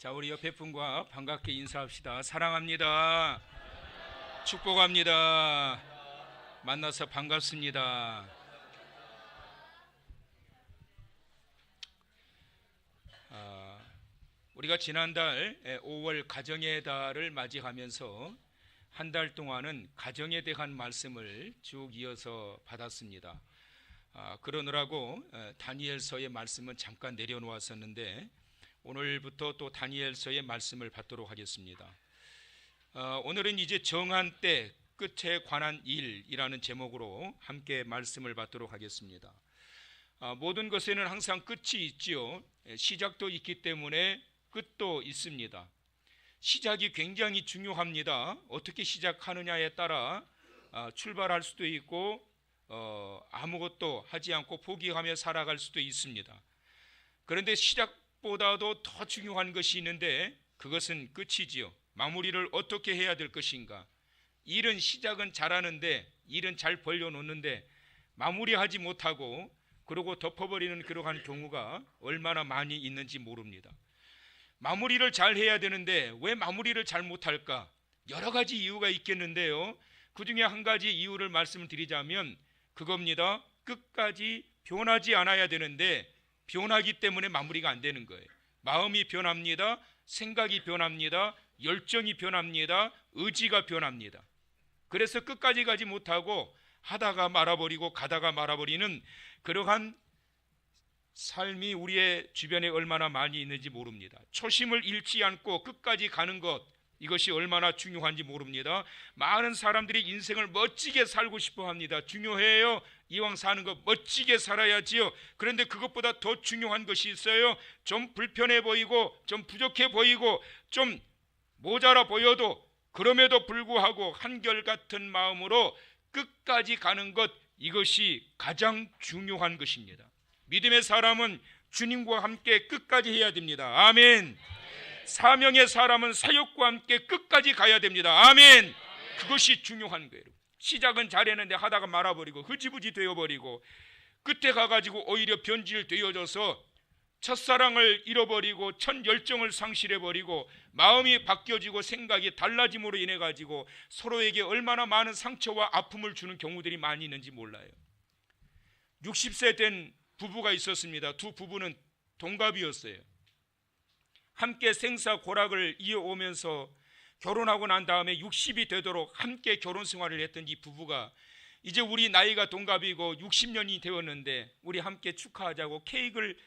자, 우리 옆에 분과 반갑게 인사합시다. 사랑합니다. 축복합니다. 만나서 반갑습니다. 우리가 지난달 5월 가정의 달을 맞이하면서 한 달 동안은 가정에 대한 말씀을 쭉 이어서 받았습니다. 그러느라고 다니엘서의 말씀은 잠깐 내려놓았었는데 오늘부터 또 다니엘서의 말씀을 받도록 하겠습니다. 오늘은 이제 정한 때 끝에 관한 일이라는 제목으로 함께 말씀을 받도록 하겠습니다. 모든 것에는 항상 끝이 있지요. 시작도 있기 때문에 끝도 있습니다. 시작이 굉장히 중요합니다. 어떻게 시작하느냐에 따라 출발할 수도 있고 아무것도 하지 않고 포기하며 살아갈 수도 있습니다. 그런데 시작보다도 더 중요한 것이 있는데 그것은 끝이지요. 마무리를 어떻게 해야 될 것인가. 일은 시작은 잘하는데 일은 잘 벌려놓는데 마무리하지 못하고 그러고 덮어버리는 그러한 경우가 얼마나 많이 있는지 모릅니다. 마무리를 잘 해야 되는데 왜 마무리를 잘 못할까? 여러 가지 이유가 있겠는데요. 그 중에 한 가지 이유를 말씀드리자면 그겁니다. 끝까지 변하지 않아야 되는데 변하기 때문에 마무리가 안 되는 거예요. 마음이 변합니다. 생각이 변합니다. 열정이 변합니다. 의지가 변합니다. 그래서 끝까지 가지 못하고 하다가 말아버리고 가다가 말아버리는 그러한 삶이 우리의 주변에 얼마나 많이 있는지 모릅니다. 초심을 잃지 않고 끝까지 가는 것, 이것이 얼마나 중요한지 모릅니다. 많은 사람들이 인생을 멋지게 살고 싶어 합니다. 중요해요. 이왕 사는 거 멋지게 살아야지요. 그런데 그것보다 더 중요한 것이 있어요. 좀 불편해 보이고 좀 부족해 보이고 좀 모자라 보여도 그럼에도 불구하고 한결같은 마음으로 끝까지 가는 것, 이것이 가장 중요한 것입니다. 믿음의 사람은 주님과 함께 끝까지 해야 됩니다. 아멘. 사명의 사람은 사역과 함께 끝까지 가야 됩니다. 아멘. 그것이 중요한 거예요. 시작은 잘했는데 하다가 말아버리고 흐지부지 되어버리고 끝에 가가지고 오히려 변질되어져서 첫사랑을 잃어버리고 첫 열정을 상실해버리고 마음이 바뀌어지고 생각이 달라짐으로 인해 가지고 서로에게 얼마나 많은 상처와 아픔을 주는 경우들이 많이 있는지 몰라요. 60세 된 부부가 있었습니다. 두 부부는 동갑이었어요. 함께 생사고락을 이어오면서 결혼하고 난 다음에 60이 되도록 함께 결혼 생활을 했던 이 부부가 이제 우리 나이가 동갑이고 60년이 되었는데 우리 함께 축하하자고 케이크를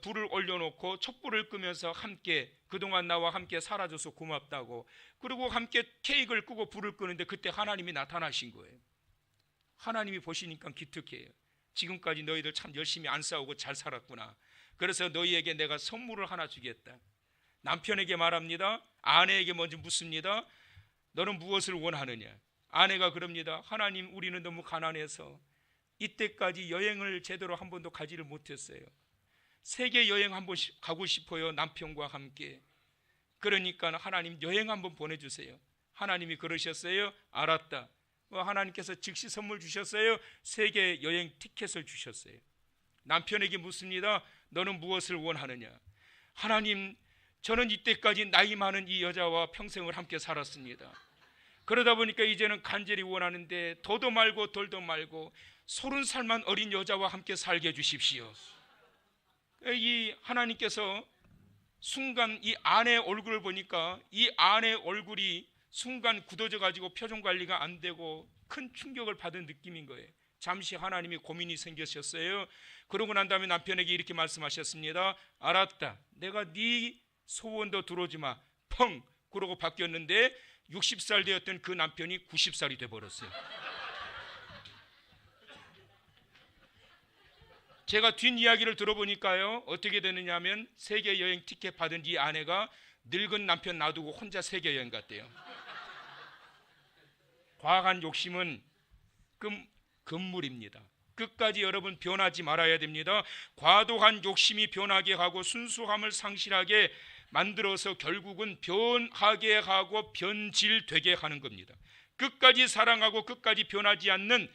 불을 올려놓고 촛불을 끄면서 함께 그동안 나와 함께 살아줘서 고맙다고, 그리고 함께 케이크를 끄고 불을 끄는데 그때 하나님이 나타나신 거예요. 하나님이 보시니까 기특해요. 지금까지 너희들 참 열심히 안 싸우고 잘 살았구나. 그래서 너희에게 내가 선물을 하나 주겠다. 남편에게 말합니다. 아내에게 먼저 묻습니다. 너는 무엇을 원하느냐? 아내가 그럽니다. 하나님, 우리는 너무 가난해서 이때까지 여행을 제대로 한 번도 가지를 못했어요. 세계 여행 한 번 가고 싶어요. 남편과 함께. 그러니까 하나님 여행 한번 보내주세요. 하나님이 그러셨어요. 알았다. 하나님께서 즉시 선물 주셨어요. 세계 여행 티켓을 주셨어요. 남편에게 묻습니다. 너는 무엇을 원하느냐? 하나님, 저는 이때까지 나이 많은 이 여자와 평생을 함께 살았습니다. 그러다 보니까 이제는 간절히 원하는데 더도 말고 덜도 말고 30살만 어린 여자와 함께 살게 해주십시오. 이 하나님께서 순간 이 아내 얼굴을 보니까 이 아내 얼굴이 순간 굳어져 가지고 표정 관리가 안 되고 큰 충격을 받은 느낌인 거예요. 잠시 하나님이 고민이 생기셨어요. 그러고 난 다음에 남편에게 이렇게 말씀하셨습니다. 알았다. 내가 네 소원도 들어오지 마. 펑! 그러고 바뀌었는데 60살 되었던 그 남편이 90살이 돼버렸어요. 제가 뒷이야기를 들어보니까요, 어떻게 되느냐 하면 세계 여행 티켓 받은 이 아내가 늙은 남편 놔두고 혼자 세계 여행 갔대요. 과한 욕심은 금물입니다. 끝까지 여러분 변하지 말아야 됩니다. 과도한 욕심이 변하게 하고 순수함을 상실하게 만들어서 결국은 변하게 하고 변질되게 하는 겁니다. 끝까지 사랑하고 끝까지 변하지 않는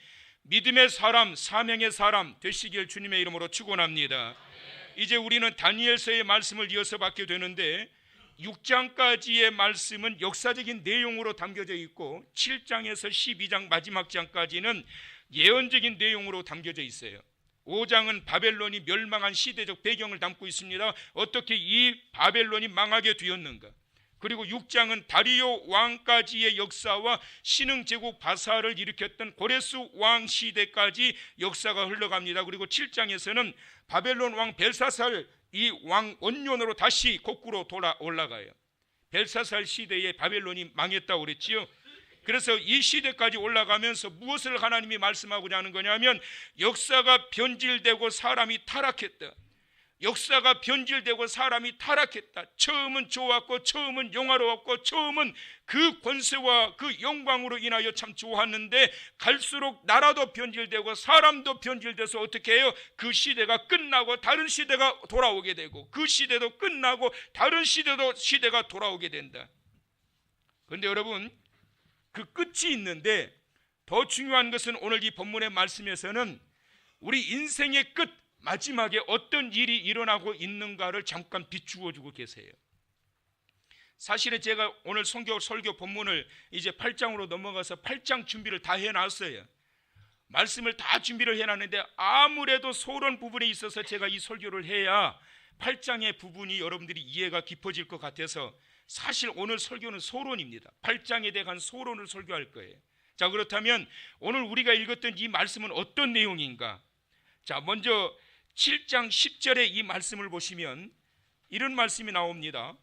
믿음의 사람, 사명의 사람 되시길 주님의 이름으로 축원합니다. 이제 우리는 다니엘서의 말씀을 이어서 받게 되는데 6장까지의 말씀은 역사적인 내용으로 담겨져 있고 7장에서 12장 마지막 장까지는 예언적인 내용으로 담겨져 있어요. 5장은 바벨론이 멸망한 시대적 배경을 담고 있습니다. 어떻게 이 바벨론이 망하게 되었는가. 그리고 6장은 다리오 왕까지의 역사와 신흥제국 바사를 일으켰던 고레스 왕 시대까지 역사가 흘러갑니다. 그리고 7장에서는 바벨론 왕 벨사살 이 왕 원년으로 다시 거꾸로 돌아 올라가요. 벨사살 시대에 바벨론이 망했다고 그랬지요. 그래서 이 시대까지 올라가면서 무엇을 하나님이 말씀하고자 하는 거냐면 역사가 변질되고 사람이 타락했다. 역사가 변질되고 사람이 타락했다. 처음은 좋았고 처음은 영화로웠고 처음은 그 권세와 그 영광으로 인하여 참 좋았는데 갈수록 나라도 변질되고 사람도 변질돼서 어떻게 해요? 그 시대가 끝나고 다른 시대가 돌아오게 되고 그 시대도 끝나고 다른 시대가 돌아오게 된다. 그런데 여러분 그 끝이 있는데 더 중요한 것은 오늘 이 본문의 말씀에서는 우리 인생의 끝 마지막에 어떤 일이 일어나고 있는가를 잠깐 비추어 주고 계세요. 사실은 제가 오늘 설교 본문을 이제 8장으로 넘어가서 8장 준비를 다 해놨어요. 말씀을 다 준비를 해놨는데 아무래도 소론 부분에 있어서 제가 이 설교를 해야 8장의 부분이 여러분들이 이해가 깊어질 것 같아서 사실 오늘 설교는 소론입니다. 8장에 대한 소론을 설교할 거예요. 자, 그렇다면 오늘 우리가 읽었던 이 말씀은 어떤 내용인가? 자, 먼저 7장 10절의 이 말씀을 보시면 이런 말씀이 나옵니다.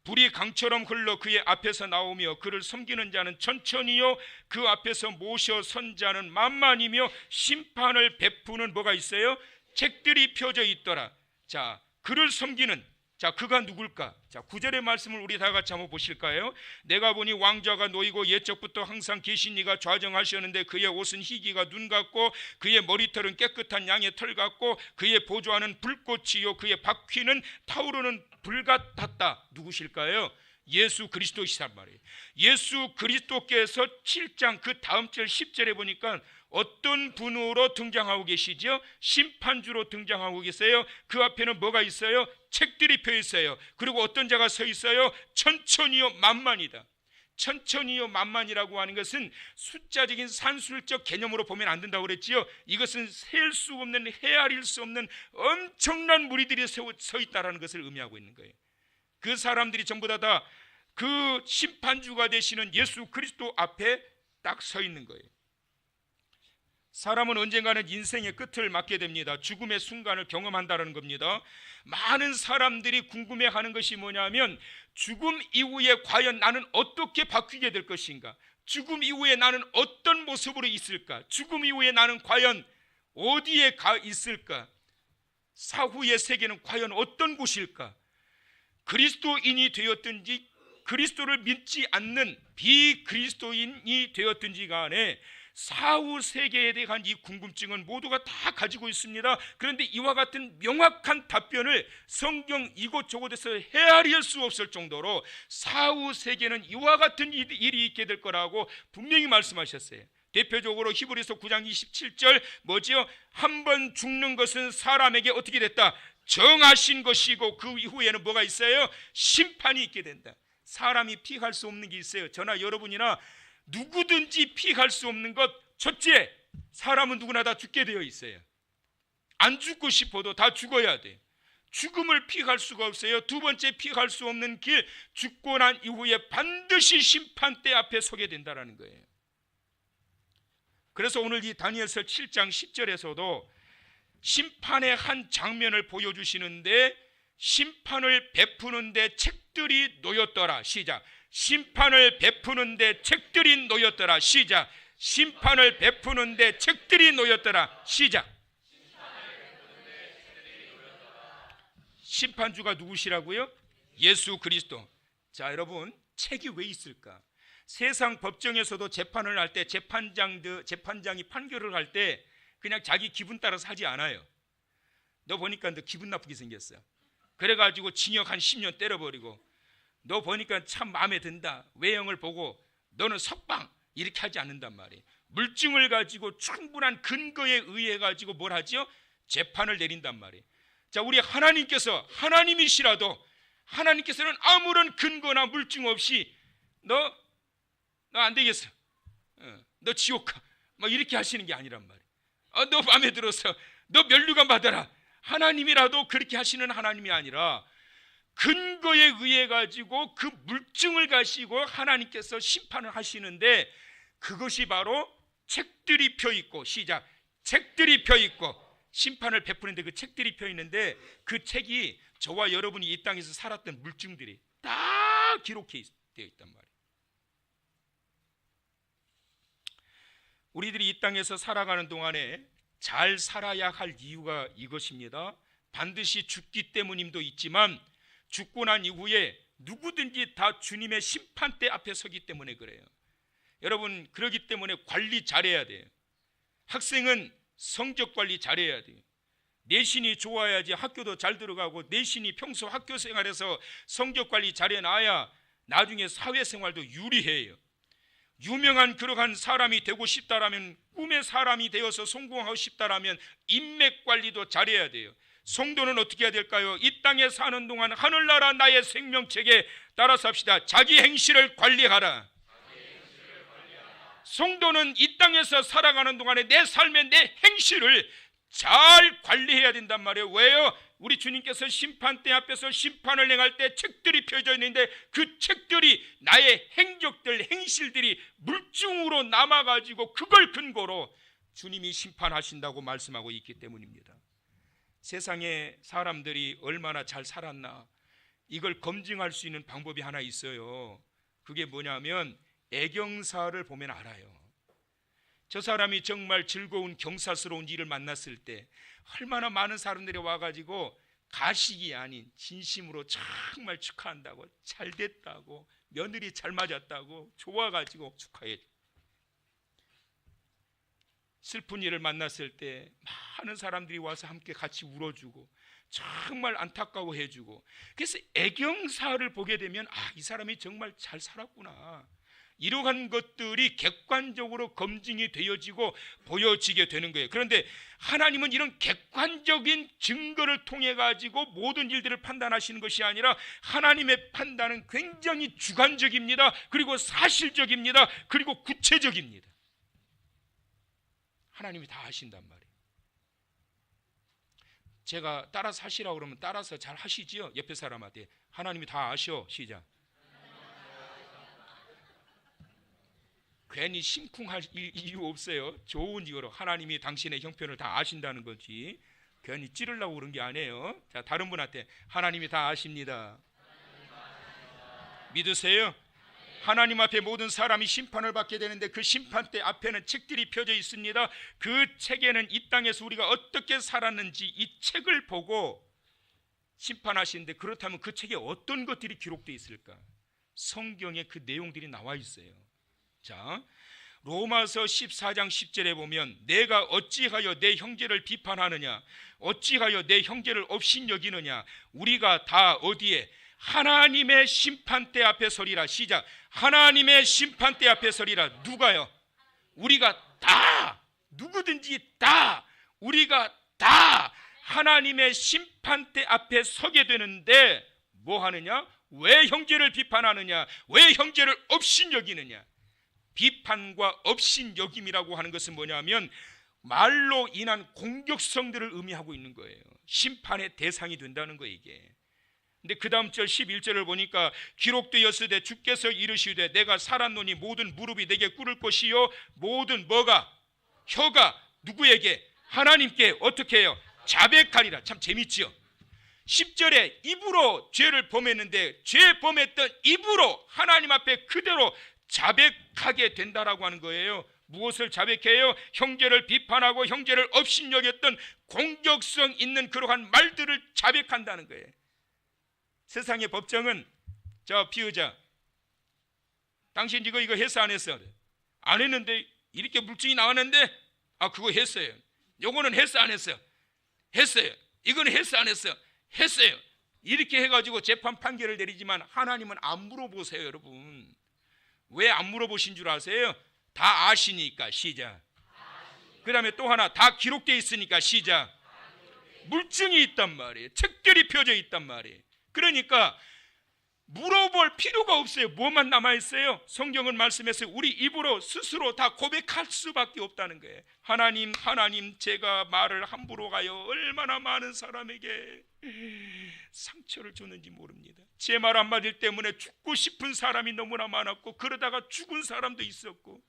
불이 강처럼 흘러 그의 앞에서 나오며 그를 섬기는 자는 천천히요 그 앞에서 모셔 선 자는 만만이며 심판을 베푸는 뭐가 있어요? 책들이 펴져 있더라. 자, 그를 섬기는 자 그가 누굴까? 자 9절의 말씀을 우리 다 같이 한번 보실까요? 내가 보니 왕좌가 놓이고 옛적부터 항상 계신 이가 좌정하셨는데 그의 옷은 희기가 눈 같고 그의 머리털은 깨끗한 양의 털 같고 그의 보좌는 불꽃이요 그의 바퀴는 타오르는 불 같았다. 누구실까요? 예수 그리스도이시단 말이에요. 예수 그리스도께서 7장 그 다음 절 10절에 보니까 어떤 분으로 등장하고 계시죠? 심판주로 등장하고 계세요. 그 앞에는 뭐가 있어요? 책들이 펴 있어요. 그리고 어떤 자가 서 있어요? 천천히요 만만이다. 천천히요 만만이라고 하는 것은 숫자적인 산술적 개념으로 보면 안 된다고 그랬지요. 이것은 셀 수 없는 헤아릴 수 없는 엄청난 무리들이 서 있다라는 것을 의미하고 있는 거예요. 그 사람들이 전부 다 그 심판주가 되시는 예수 그리스도 앞에 딱 서 있는 거예요. 사람은 언젠가는 인생의 끝을 맞게 됩니다. 죽음의 순간을 경험한다는 겁니다. 많은 사람들이 궁금해하는 것이 뭐냐면 죽음 이후에 과연 나는 어떻게 바뀌게 될 것인가? 죽음 이후에 나는 어떤 모습으로 있을까? 죽음 이후에 나는 과연 어디에 가 있을까? 사후의 세계는 과연 어떤 곳일까? 그리스도인이 되었든지 그리스도를 믿지 않는 비그리스도인이 되었든지 간에 사후 세계에 대한 이 궁금증은 모두가 다 가지고 있습니다. 그런데 이와 같은 명확한 답변을 성경 이곳저곳에서 헤아릴 수 없을 정도로 사후 세계는 이와 같은 일이 있게 될 거라고 분명히 말씀하셨어요. 대표적으로 히브리서 9장 27절 뭐지요? 한 번 죽는 것은 사람에게 어떻게 됐다? 정하신 것이고 그 이후에는 뭐가 있어요? 심판이 있게 된다. 사람이 피할 수 없는 게 있어요. 저나 여러분이나 누구든지 피할 수 없는 것. 첫째, 사람은 누구나 다 죽게 되어 있어요. 안 죽고 싶어도 다 죽어야 돼. 죽음을 피할 수가 없어요. 두 번째, 피할 수 없는 길, 죽고 난 이후에 반드시 심판대 앞에 서게 된다는 거예요. 그래서 오늘 이 다니엘서 7장 10절에서도 심판의 한 장면을 보여주시는데 심판을 베푸는데 책들이 놓였더라. 시작. 심판을 베푸는데 책들이 놓였더라. 시작. 심판을 베푸는데 책들이 놓였더라. 시작. 심판주가 누구시라고요? 예수 그리스도. 자, 여러분, 책이 왜 있을까? 세상 법정에서도 재판을 할 때 재판장이 판결을 할 때 그냥 자기 기분 따라서 하지 않아요. 너 보니까 너 기분 나쁘게 생겼어. 그래가지고 징역 한 10년 때려버리고, 너 보니까 참 마음에 든다, 외형을 보고 너는 석방, 이렇게 하지 않는단 말이에요. 물증을 가지고 충분한 근거에 의해 가지고 뭘 하죠? 재판을 내린단 말이에요. 자, 우리 하나님께서 하나님이시라도 하나님께서는 아무런 근거나 물증 없이 너 안 되겠어, 너 지옥 가, 막 이렇게 하시는 게 아니란 말이에요. 너 마음에 들어서 너 면류관 받아라, 하나님이라도 그렇게 하시는 하나님이 아니라 근거에 의해 가지고 그 물증을 가지고 하나님께서 심판을 하시는데, 그것이 바로 책들이 펴 있고, 시작, 책들이 펴 있고, 심판을 베푸는데 그 책들이 펴 있는데, 그 책이 저와 여러분이 이 땅에서 살았던 물증들이 다 기록되어 있단 말이에요. 우리들이 이 땅에서 살아가는 동안에 잘 살아야 할 이유가 이것입니다. 반드시 죽기 때문임도 있지만, 죽고 난 이후에 누구든지 다 주님의 심판대 앞에 서기 때문에 그래요. 여러분, 그러기 때문에 관리 잘해야 돼요. 학생은 성적 관리 잘해야 돼요. 내신이 좋아야지 학교도 잘 들어가고, 내신이 평소 학교 생활에서 성적 관리 잘해놔야 나중에 사회생활도 유리해요. 유명한 그러한 사람이 되고 싶다라면, 꿈의 사람이 되어서 성공하고 싶다라면 인맥 관리도 잘해야 돼요. 성도는 어떻게 해야 될까요? 이 땅에 사는 동안 하늘나라 나의 생명책에 따라서 합시다. 자기 행실을 관리하라. 성도는 이 땅에서 살아가는 동안에 내 삶의 내 행실을 잘 관리해야 된단 말이에요. 왜요? 우리 주님께서 심판대 앞에서 심판을 행할 때 책들이 펴져 있는데, 그 책들이 나의 행적들, 행실들이 물증으로 남아가지고 그걸 근거로 주님이 심판하신다고 말씀하고 있기 때문입니다. 세상에 사람들이 얼마나 잘 살았나, 이걸 검증할 수 있는 방법이 하나 있어요. 그게 뭐냐면 애경사를 보면 알아요. 저 사람이 정말 즐거운 경사스러운 일을 만났을 때 얼마나 많은 사람들이 와가지고 가식이 아닌 진심으로 정말 축하한다고, 잘 됐다고, 며느리 잘 맞았다고 좋아가지고 축하해. 슬픈 일을 만났을 때 많은 사람들이 와서 함께 같이 울어주고 정말 안타까워해주고, 그래서 애경사를 보게 되면 이 사람이 정말 잘 살았구나, 이러한 것들이 객관적으로 검증이 되어지고 보여지게 되는 거예요. 그런데 하나님은 이런 객관적인 증거를 통해 가지고 모든 일들을 판단하시는 것이 아니라, 하나님의 판단은 굉장히 주관적입니다. 그리고 사실적입니다. 그리고 구체적입니다. 하나님이 다 하신단 말이에요. 제가 따라서 하시라고 그러면 따라서 잘 하시지요. 옆에 사람한테 하나님이 다 아셔. 시작. 괜히 심쿵할 이유 없어요. 좋은 이유로 하나님이 당신의 형편을 다 아신다는 거지, 괜히 찌르려고 그런 게 아니에요. 자, 다른 분한테 하나님이 다 아십니다. 믿으세요? 하나님 앞에 모든 사람이 심판을 받게 되는데, 그 심판대 앞에는 책들이 펴져 있습니다. 그 책에는 이 땅에서 우리가 어떻게 살았는지 이 책을 보고 심판하시는데, 그렇다면 그 책에 어떤 것들이 기록되어 있을까? 성경에 그 내용들이 나와 있어요. 자, 로마서 14장 10절에 보면, 내가 어찌하여 내 형제를 비판하느냐, 어찌하여 내 형제를 업신여기느냐, 우리가 다 어디에? 하나님의 심판대 앞에 서리라. 시작. 하나님의 심판대 앞에 서리라. 누가요? 우리가 다, 누구든지 다, 우리가 다 하나님의 심판대 앞에 서게 되는데, 뭐 하느냐? 왜 형제를 비판하느냐, 왜 형제를 업신여기느냐. 비판과 업신여김이라고 하는 것은 뭐냐면 말로 인한 공격성들을 의미하고 있는 거예요. 심판의 대상이 된다는 거예요, 이게. 근데 그 다음 절 11절을 보니까, 기록되었으되 주께서 이르시되 내가 살았노니 모든 무릎이 내게 꿇을 것이요, 모든 뭐가? 혀가 누구에게? 하나님께 어떻게 해요? 자백하리라. 참 재밌지요. 10절에 입으로 죄를 범했는데, 죄 범했던 입으로 하나님 앞에 그대로 자백하게 된다라고 하는 거예요. 무엇을 자백해요? 형제를 비판하고 형제를 업신여겼던 공격성 있는 그러한 말들을 자백한다는 거예요. 세상의 법정은, 자, 피의자, 당신 이거 했어 안 했어? 안 했는데 이렇게 물증이 나왔는데, 그거 했어요. 요거는 했어 안 했어? 했어요. 이거는 했어 안 했어? 했어요. 이렇게 해가지고 재판 판결을 내리지만, 하나님은 안 물어보세요. 여러분, 왜 안 물어보신 줄 아세요? 다 아시니까. 시작. 그 다음에 또 하나, 다 기록되어 있으니까. 시작. 물증이 있단 말이에요. 책들이 펴져 있단 말이에요. 그러니까 물어볼 필요가 없어요. 뭐만 남아있어요? 성경은 말씀해서 우리 입으로 스스로 다 고백할 수밖에 없다는 거예요. 하나님, 하나님, 제가 말을 함부로 가요 얼마나 많은 사람에게 상처를 줬는지 모릅니다. 제 말 한마디 때문에 죽고 싶은 사람이 너무나 많았고, 그러다가 죽은 사람도 있었고,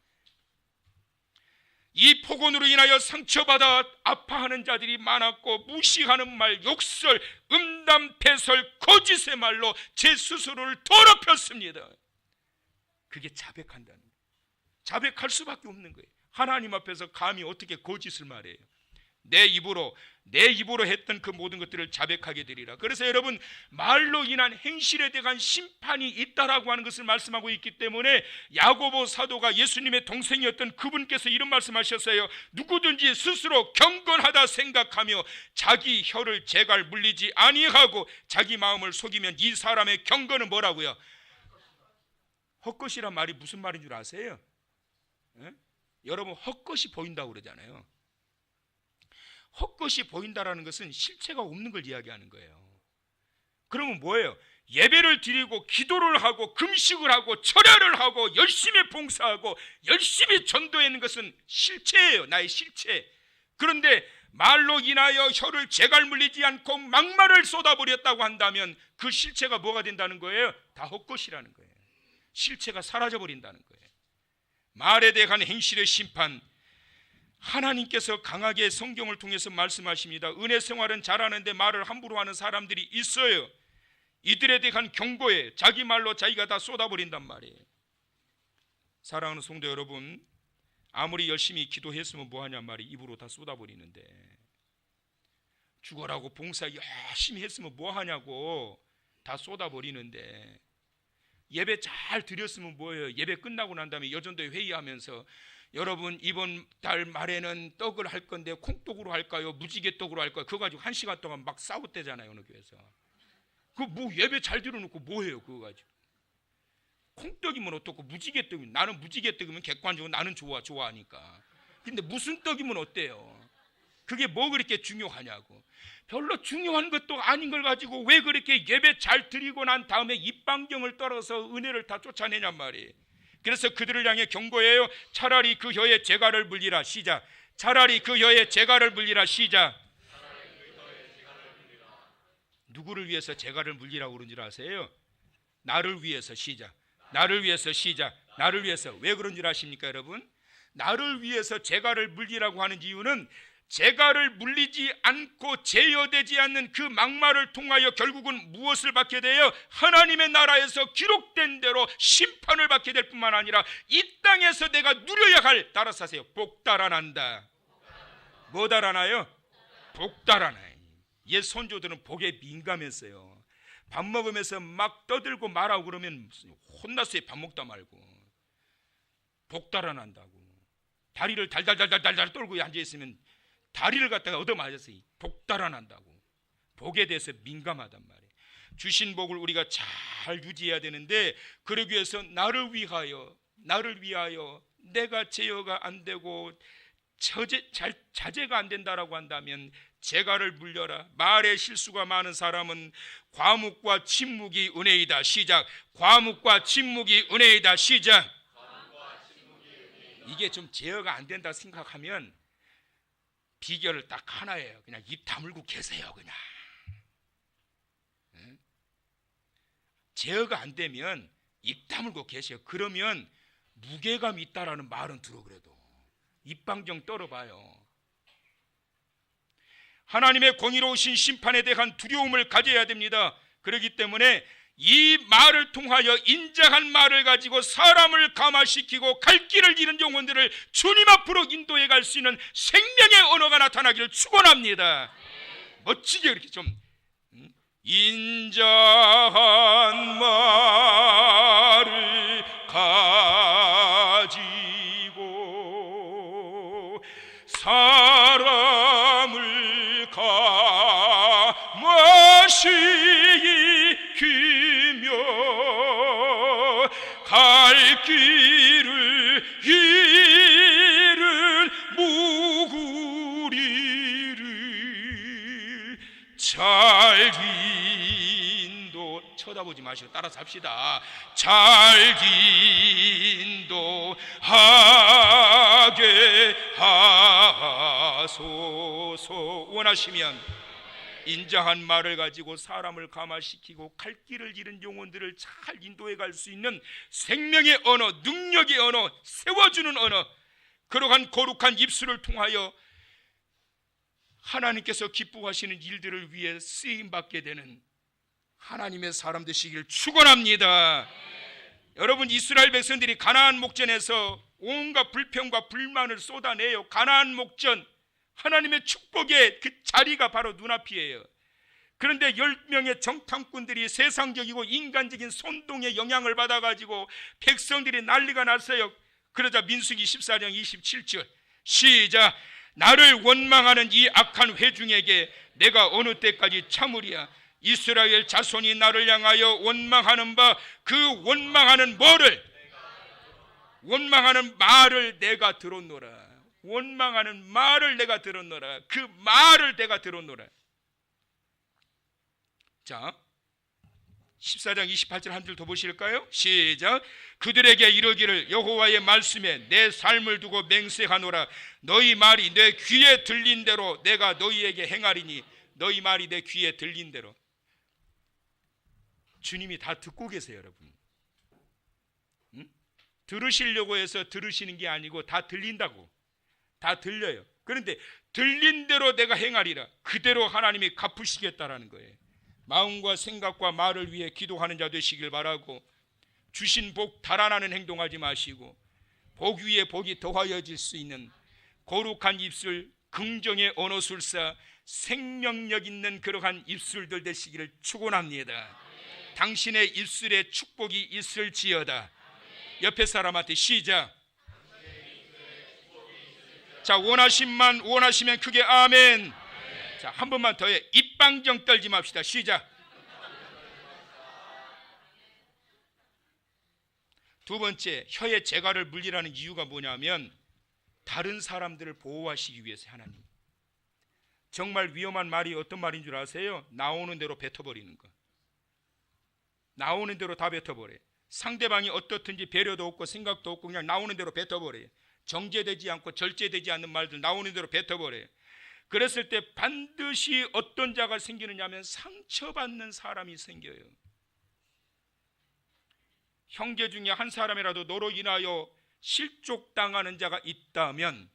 이 폭언으로 인하여 상처받아 아파하는 자들이 많았고, 무시하는 말, 욕설, 음담, 패설, 거짓의 말로 제 스스로를 더럽혔습니다. 그게 자백한다는 거예요. 자백할 수밖에 없는 거예요. 하나님 앞에서 감히 어떻게 거짓을 말해요? 내 입으로 했던 그 모든 것들을 자백하게 되리라. 그래서 여러분, 말로 인한 행실에 대한 심판이 있다라고 하는 것을 말씀하고 있기 때문에 야고보 사도가 예수님의 동생이었던 그분께서 이런 말씀하셨어요. 누구든지 스스로 경건하다 생각하며 자기 혀를 재갈 물리지 아니하고 자기 마음을 속이면 이 사람의 경건은 뭐라고요? 헛것이란 말이 무슨 말인 줄 아세요? 에? 여러분, 헛것이 보인다고 그러잖아요. 헛것이 보인다라는 것은 실체가 없는 걸 이야기하는 거예요. 그러면 뭐예요? 예배를 드리고 기도를 하고 금식을 하고 철야를 하고 열심히 봉사하고 열심히 전도하는 것은 실체예요. 나의 실체. 그런데 말로 인하여 혀를 재갈 물리지 않고 막말을 쏟아버렸다고 한다면 그 실체가 뭐가 된다는 거예요? 다 헛것이라는 거예요. 실체가 사라져버린다는 거예요. 말에 대한 행실의 심판, 하나님께서 강하게 성경을 통해서 말씀하십니다. 은혜 생활은 잘하는데 말을 함부로 하는 사람들이 있어요. 이들에 대한 경고에 자기 말로 자기가 다 쏟아버린단 말이에요. 사랑하는 성도 여러분, 아무리 열심히 기도했으면 뭐하냐 말이에요. 입으로 다 쏟아버리는데, 죽어라고 봉사 열심히 했으면 뭐하냐고 다 쏟아버리는데, 예배 잘 드렸으면 뭐예요? 예배 끝나고 난 다음에 여전도회 회의하면서 여러분, 이번 달 말에는 떡을 할 건데 콩떡으로 할까요? 무지개떡으로 할까요? 그거 가지고 1시간 동안 막 싸웠대잖아요, 어느 교회에서. 그 뭐 예배 잘 들어놓고 뭐해요, 그거 가지고. 콩떡이면 어떻고 무지개떡이면, 나는 무지개떡이면 객관적으로 나는 좋아하니까. 근데 무슨 떡이면 어때요? 그게 뭐 그렇게 중요하냐고. 별로 중요한 것도 아닌 걸 가지고 왜 그렇게 예배 잘 드리고 난 다음에 입방정을 떨어서 은혜를 다 쫓아내냔 말이에요. 그래서 그들을 향해 경고해요. 차라리 그 혀에 재갈을 물리라. 시작. 차라리 그 혀에 재갈을 물리라. 시작. 누구를 위해서 재갈을 물리라고 그런 줄 아세요? 나를 위해서. 시작. 나를 위해서. 시작. 나를 위해서. 왜 그런 줄 아십니까, 여러분? 나를 위해서 재갈을 물리라고 하는 이유는 재갈을 물리지 않고 제어되지 않는 그 막말을 통하여 결국은 무엇을 받게 돼요? 하나님의 나라에서 기록된 대로 심판을 받게 될 뿐만 아니라 이 땅에서 내가 누려야 할, 따라서 하세요, 복 달아난다. 뭐 달아나요? 복 달아나요. 옛 선조들은 복에 민감했어요. 밥 먹으면서 막 떠들고 말하고 그러면 혼났어요. 밥 먹다 말고. 복 달아난다고. 다리를 달달달달달 떨고 앉아있으면 다리를 갖다가 얻어맞았어요. 복 달아난다고. 복에 대해서 민감하단 말이에요. 주신 복을 우리가 잘 유지해야 되는데, 그러기 위해서 나를 위하여 내가 제어가 안 되고 자제가 안 된다라고 한다면 재갈을 물려라. 말에 실수가 많은 사람은 과묵과 침묵이 은혜이다. 시작. 과묵과 침묵이 은혜이다. 시작. 이게 좀 제어가 안 된다 생각하면 비결을 딱 하나예요. 그냥 입 다물고 계세요. 그냥 제어가 안 되면 입 다물고 계세요. 그러면 무게감 있다라는 말은 들어. 그래도 입방정 떨어봐요. 하나님의 공의로우신 심판에 대한 두려움을 가져야 됩니다. 그렇기 때문에 이 말을 통하여, 인자한 말을 가지고 사람을 감화시키고 갈 길을 잃은 영혼들을 주님 앞으로 인도해 갈 수 있는 생명의 언어가 나타나기를 축원합니다. 멋지게 이렇게 좀 인자한 말을 가지고 사람을 감화시키며 갈 길을 잃은 무구리를 잘 인도. 쳐다보지 나오지 마시고 따라서 합시다. 잘 인도하게 하소서. 원하시면 인자한 말을 가지고 사람을 감화시키고 갈 길을 잃은 영혼들을 잘 인도해 갈 수 있는 생명의 언어, 능력의 언어, 세워주는 언어, 그러한 거룩한 입술을 통하여 하나님께서 기뻐하시는 일들을 위해 쓰임받게 되는 하나님의 사람 되시길 축원합니다. 여러분, 이스라엘 백성들이 가나안 목전에서 온갖 불평과 불만을 쏟아내요. 가나안 목전, 하나님의 축복의 그 자리가 바로 눈앞이에요. 그런데 10명의 정탐꾼들이 세상적이고 인간적인 선동의 영향을 받아가지고 백성들이 난리가 났어요. 그러자 민수기 14장 27절 시작. 나를 원망하는 이 악한 회중에게 내가 어느 때까지 참으리야. 이스라엘 자손이 나를 향하여 원망하는 바 그 원망하는 뭐를? 원망하는 말을 내가 들었노라. 원망하는 말을 내가 들었노라. 그 말을 내가 들었노라. 자, 14장 28절 한 줄 더 보실까요? 시작. 그들에게 이르기를 여호와의 말씀에 내 삶을 두고 맹세하노라. 너희 말이 내 귀에 들린 대로 내가 너희에게 행하리니. 너희 말이 내 귀에 들린 대로. 주님이 다 듣고 계세요, 여러분. 응? 들으시려고 해서 들으시는 게 아니고 다 들린다고. 다 들려요. 그런데 들린 대로 내가 행하리라. 그대로 하나님이 갚으시겠다라는 거예요. 마음과 생각과 말을 위해 기도하는 자 되시길 바라고, 주신 복 달아나는 행동하지 마시고 복 위에 복이 더하여질 수 있는 거룩한 입술, 긍정의 언어술사, 생명력 있는 그러한 입술들 되시기를 축원합니다. 당신의 입술에 축복이 있을지어다. 옆에 사람한테 시작. 자, 원하시면 크게 아멘. 자, 한 번만 더 해. 입방정 떨지 맙시다. 시작. 두 번째, 혀에 재갈을 물리라는 이유가 뭐냐면 다른 사람들을 보호하시기 위해서. 하나님, 정말 위험한 말이 어떤 말인 줄 아세요? 나오는 대로 뱉어버리는 거. 나오는 대로 다 뱉어버려요. 상대방이 어떻든지 배려도 없고 생각도 없고 그냥 나오는 대로 뱉어버려요. 정제되지 않고 절제되지 않는 말들 나오는 대로 뱉어버려요. 그랬을 때 반드시 어떤 자가 생기느냐 하면 상처받는 사람이 생겨요. 형제 중에 한 사람이라도 너로 인하여 실족당하는 자가 있다면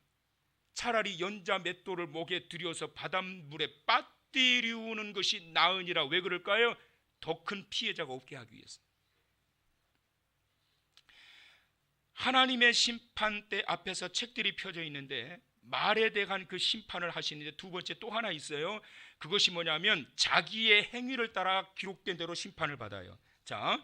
차라리 연자 맷돌을 목에 들여서 바닷물에 빠뜨리우는 것이 나으니라. 왜 그럴까요? 더 큰 피해자가 없게 하기 위해서. 하나님의 심판대 앞에서 책들이 펴져 있는데 말에 대한 그 심판을 하시는데 두 번째 또 하나 있어요. 그것이 뭐냐면 자기의 행위를 따라 기록된 대로 심판을 받아요. 자,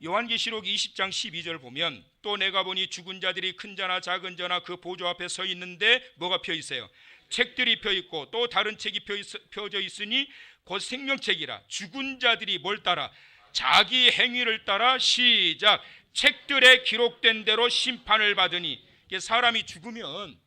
요한계시록 20장 12절 보면 또 내가 보니 죽은 자들이 큰 자나 작은 자나 그 보좌 앞에 서 있는데 뭐가 펴 있어요? 책들이 펴 있고 또 다른 책이 펴져 있으니 곧 생명책이라. 죽은 자들이 뭘 따라? 자기 행위를 따라 시작. 책들에 기록된 대로 심판을 받으니. 사람이 죽으면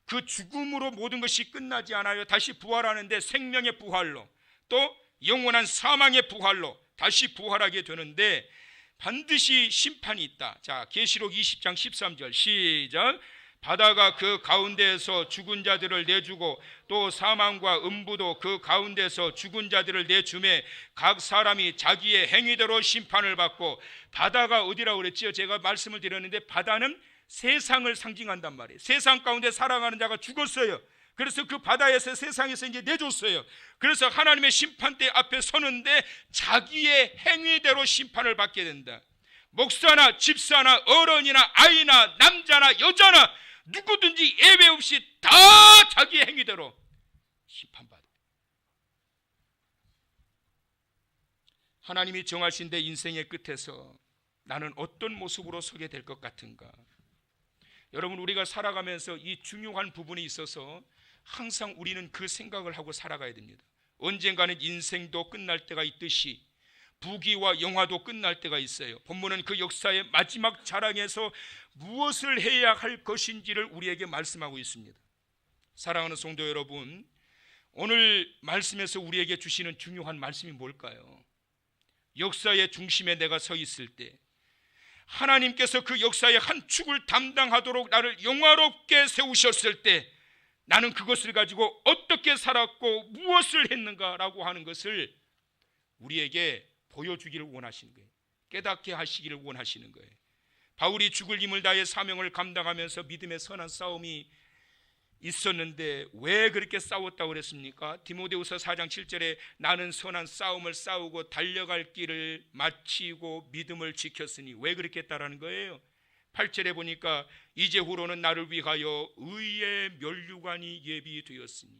그 죽음으로 모든 것이 끝나지 않아요. 다시 부활하는데 생명의 부활로, 또 영원한 사망의 부활로 다시 부활하게 되는데 반드시 심판이 있다. 자, 계시록 20장 13절 시작. 바다가 그 가운데에서 죽은 자들을 내주고 또 사망과 음부도 그 가운데서 죽은 자들을 내주매 각 사람이 자기의 행위대로 심판을 받고. 바다가 어디라고 그랬지요? 제가 말씀을 드렸는데 바다는 세상을 상징한단 말이에요. 세상 가운데 살아가는 자가 죽었어요. 그래서 그 바다에서 세상에서 이제 내줬어요. 그래서 하나님의 심판대 앞에 서는데 자기의 행위대로 심판을 받게 된다. 목사나 집사나 어른이나 아이나 남자나 여자나 누구든지 예외 없이 다 자기의 행위대로 심판받아요. 하나님이 정하신 내 인생의 끝에서 나는 어떤 모습으로 서게 될 것 같은가? 여러분, 우리가 살아가면서 이 중요한 부분이 있어서 항상 우리는 그 생각을 하고 살아가야 됩니다. 언젠가는 인생도 끝날 때가 있듯이 부귀와 영화도 끝날 때가 있어요. 본문은 그 역사의 마지막 자락에서 무엇을 해야 할 것인지를 우리에게 말씀하고 있습니다. 사랑하는 성도 여러분, 오늘 말씀에서 우리에게 주시는 중요한 말씀이 뭘까요? 역사의 중심에 내가 서 있을 때 하나님께서 그 역사의 한 축을 담당하도록 나를 영화롭게 세우셨을 때 나는 그것을 가지고 어떻게 살았고 무엇을 했는가라고 하는 것을 우리에게 보여주기를 원하시는 거예요. 깨닫게 하시기를 원하시는 거예요. 바울이 죽을 힘을 다해 사명을 감당하면서 믿음의 선한 싸움이 있었는데 왜 그렇게 싸웠다고 그랬습니까? 디모데후서 4장 7절에 나는 선한 싸움을 싸우고 달려갈 길을 마치고 믿음을 지켰으니, 왜 그렇게 했다라는 거예요? 8절에 보니까 이제후로는 나를 위하여 의의 면류관이 예비되었으니,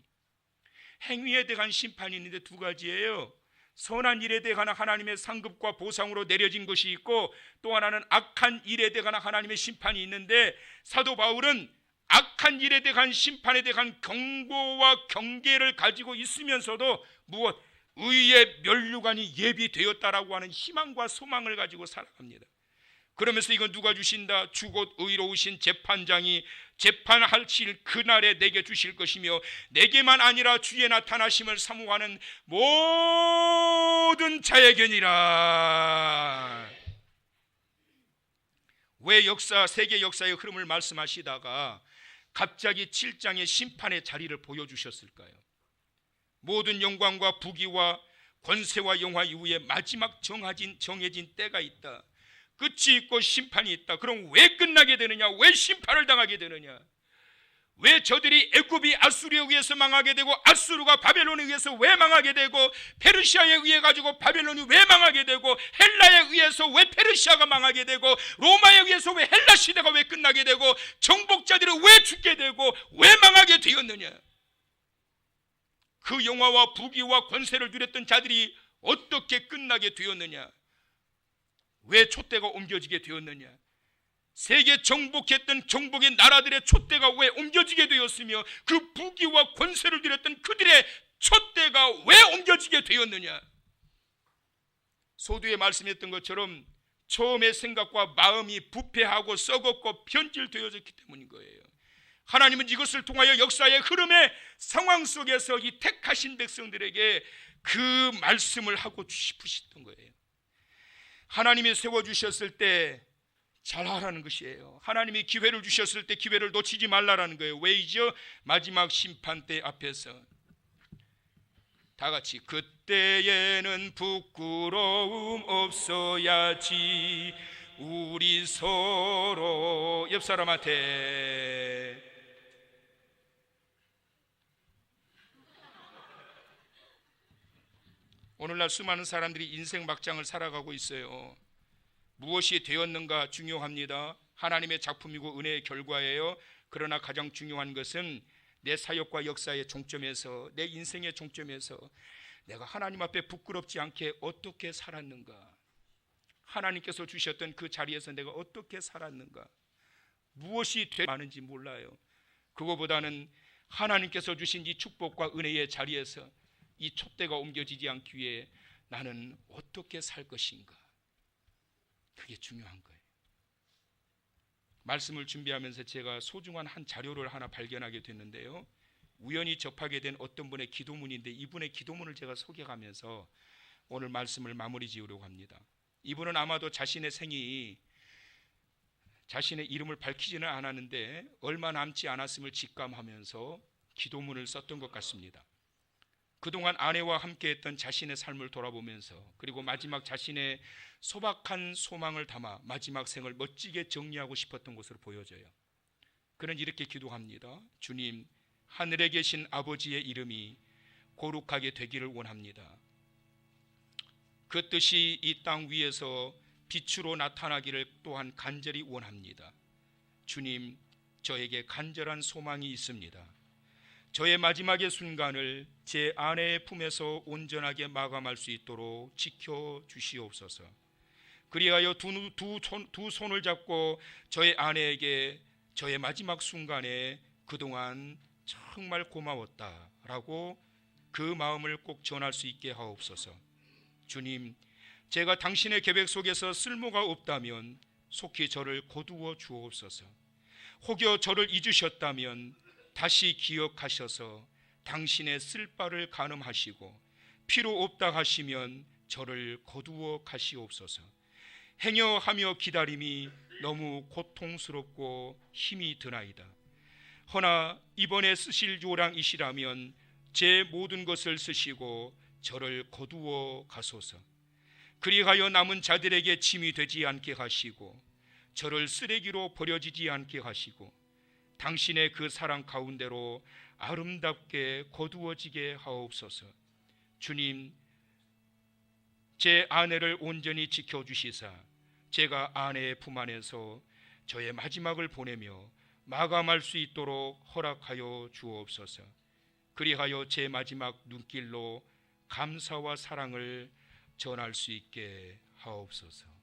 행위에 대한 심판이 있는데 두 가지예요. 선한 일에 대한 하나님의 상급과 보상으로 내려진 것이 있고, 또 하나는 악한 일에 대한 하나님의 심판이 있는데, 사도 바울은 악한 일에 대한 심판에 대한 경고와 경계를 가지고 있으면서도 무엇? 의의 면류관이 예비되었다라고 하는 희망과 소망을 가지고 살아갑니다. 그러면서 이건 누가 주신다? 주곧 의로우신 재판장이 재판하실 그날에 내게 주실 것이며 내게만 아니라 주의 나타나심을 사모하는 모든 자에게니라. 왜 세계 역사의 흐름을 말씀하시다가 갑자기 7장의 심판의 자리를 보여주셨을까요? 모든 영광과 부귀와 권세와 영화 이후에 마지막 정해진 때가 있다. 끝이 있고 심판이 있다. 그럼 왜 끝나게 되느냐? 왜 심판을 당하게 되느냐? 왜 저들이 애굽이 아수르에 의해서 망하게 되고, 아수르가 바벨론에 의해서 왜 망하게 되고, 페르시아에 의해 가지고 바벨론이 왜 망하게 되고, 헬라에 의해서 왜 페르시아가 망하게 되고, 로마에 의해서 왜 헬라 시대가 왜 끝나게 되고, 정복자들이 왜 죽게 되고, 왜 망하게 되었느냐? 그 영화와 부귀와 권세를 누렸던 자들이 어떻게 끝나게 되었느냐? 왜 촛대가 옮겨지게 되었느냐? 세계 정복했던 정복의 나라들의 촛대가 왜 옮겨지게 되었으며, 그 부귀와 권세를 누렸던 그들의 촛대가 왜 옮겨지게 되었느냐? 소두에 말씀했던 것처럼 처음의 생각과 마음이 부패하고 썩었고 변질되어졌기 때문인 거예요. 하나님은 이것을 통하여 역사의 흐름의 상황 속에서 이 택하신 백성들에게 그 말씀을 하고 싶으셨던 거예요. 하나님이 세워주셨을 때 잘하라는 것이에요. 하나님이 기회를 주셨을 때 기회를 놓치지 말라라는 거예요. 왜이죠? 마지막 심판 때 앞에서 다 같이 그때에는 부끄러움 없어야지 우리 서로 옆 사람한테 오늘날 수많은 사람들이 인생 막장을 살아가고 있어요. 무엇이 되었는가 중요합니다. 하나님의 작품이고 은혜의 결과예요. 그러나 가장 중요한 것은 내 사역과 역사의 종점에서, 내 인생의 종점에서 내가 하나님 앞에 부끄럽지 않게 어떻게 살았는가, 하나님께서 주셨던 그 자리에서 내가 어떻게 살았는가, 무엇이 많은지 몰라요. 그거보다는 하나님께서 주신 이 축복과 은혜의 자리에서 이 촛대가 옮겨지지 않기 위해 나는 어떻게 살 것인가, 그게 중요한 거예요. 말씀을 준비하면서 제가 소중한 한 자료를 하나 발견하게 됐는데요, 우연히 접하게 된 어떤 분의 기도문인데, 이분의 기도문을 제가 소개하면서 오늘 말씀을 마무리 지으려고 합니다. 이분은 아마도 자신의 생이 자신의 이름을 밝히지는 않았는데 얼마 남지 않았음을 직감하면서 기도문을 썼던 것 같습니다. 그동안 아내와 함께했던 자신의 삶을 돌아보면서, 그리고 마지막 자신의 소박한 소망을 담아 마지막 생을 멋지게 정리하고 싶었던 것으로 보여져요. 그는 이렇게 기도합니다. 주님, 하늘에 계신 아버지의 이름이 거룩하게 되기를 원합니다. 그 뜻이 이 땅 위에서 빛으로 나타나기를 또한 간절히 원합니다. 주님, 저에게 간절한 소망이 있습니다. 저의 마지막의 순간을 제 아내의 품에서 온전하게 마감할 수 있도록 지켜주시옵소서. 그리하여 두 손을 잡고 저의 아내에게 저의 마지막 순간에 그동안 정말 고마웠다라고 그 마음을 꼭 전할 수 있게 하옵소서. 주님, 제가 당신의 계획 속에서 쓸모가 없다면 속히 저를 거두어 주옵소서. 혹여 저를 잊으셨다면 다시 기억하셔서 당신의 쓸 바를 가늠하시고 필요 없다 하시면 저를 거두어 가시옵소서. 행여하며 기다림이 너무 고통스럽고 힘이 드나이다. 허나 이번에 쓰실 요랑이시라면 제 모든 것을 쓰시고 저를 거두어 가소서. 그리하여 남은 자들에게 짐이 되지 않게 하시고 저를 쓰레기로 버려지지 않게 하시고 당신의 그 사랑 가운데로 아름답게 거두어지게 하옵소서. 주님, 제 아내를 온전히 지켜주시사 제가 아내의 품 안에서 저의 마지막을 보내며 마감할 수 있도록 허락하여 주옵소서. 그리하여 제 마지막 눈길로 감사와 사랑을 전할 수 있게 하옵소서.